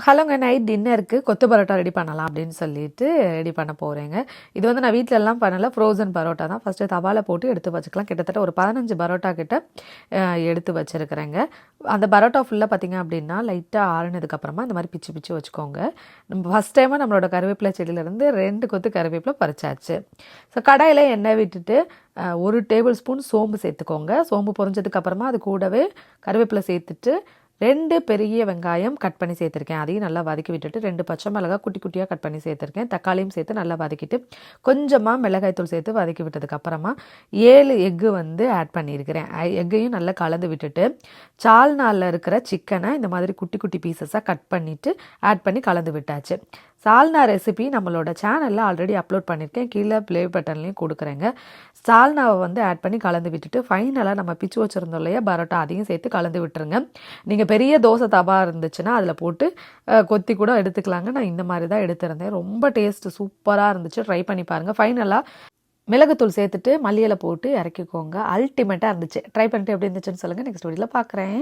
ஹலோங்க, night டின்னருக்கு கொத்து parotta ready பண்ணலாம் அப்படின்னு சொல்லிட்டு ரெடி பண்ண போகிறேங்க. இது வந்து நான் வீட்டில எல்லாம் பண்ணலை, ஃப்ரோசன் பரோட்டா தான். ஃபஸ்ட்டு தவாவில் போட்டு எடுத்து வச்சுக்கலாம். கிட்டத்தட்ட ஒரு 15 பரோட்டா கிட்ட எடுத்து வச்சுருக்கிறேங்க. அந்த பரோட்டா ஃபுல்லாக பார்த்திங்க அப்படின்னா லைட்டாக ஆறுனதுக்கப்புறமா இந்த மாதிரி பிச்சு பிச்சு வச்சுக்கோங்க. நம்ம ஃபஸ்ட் டைமாக நம்மளோட கருவேப்பிலை செடியிலேருந்து 2 கொத்து கருவேப்பிலை பறிச்சாச்சு. ஸோ கடாயில் எண்ணெய் விட்டுட்டு 1 டேபிள் ஸ்பூன் சோம்பு சேர்த்துக்கோங்க. சோம்பு பொரிஞ்சதுக்கப்புறமா அது கூடவே கருவேப்பிலை சேர்த்துட்டு 2 பெரிய வெங்காயம் கட் பண்ணி சேர்த்துருக்கேன். அதையும் நல்லா வதக்கி விட்டுட்டு 2 பச்சை மிளகாய் குட்டி குட்டியாக கட் பண்ணி சேர்த்துருக்கேன். தக்காளியும் சேர்த்து நல்லா வதக்கிட்டு கொஞ்சமாக மிளகாய்த்தூள் சேர்த்து வதக்கி விட்டதுக்கப்புறமா 7 எக்கு வந்து ஆட் பண்ணியிருக்கிறேன். எக்கையும் நல்லா கலந்து விட்டுட்டு சால்னாவில் இருக்கிற சிக்கனை இந்த மாதிரி குட்டி குட்டி பீசஸாக கட் பண்ணிவிட்டு ஆட் பண்ணி கலந்து விட்டாச்சு. சால்னா ரெசிபி நம்மளோட சேனலில் ஆல்ரெடி அப்லோட் பண்ணியிருக்கேன், கீழே ப்ளே பட்டன்லேயும் கொடுக்குறேங்க. சால்னாவை வந்து ஆட் பண்ணி கலந்து விட்டுட்டு ஃபைனலாக நம்ம பிச்சு வச்சுருந்தோம் இல்லையா பரோட்டா, அதையும் சேர்த்து கலந்து விட்டுருங்க. நீங்கள் பெரிய தோசை தவா இருந்துச்சுன்னா அதில் போட்டு கொத்தி கூட எடுத்துக்கலாங்க. நான் இந்த மாதிரி தான் எடுத்திருந்தேன். ரொம்ப டேஸ்ட்டு சூப்பராக இருந்துச்சு, ட்ரை பண்ணி பாருங்கள். ஃபைனலாக மிளகுத்தூள் சேர்த்துட்டு மல்லியில போட்டு இறக்கிக்கோங்க. அல்டிமேட்டாக இருந்துச்சு. ட்ரை பண்ணிட்டு எப்படி இருந்துச்சுன்னு சொல்லுங்கள். நெக்ஸ்ட் வீடியோவில் பார்க்குறேன்.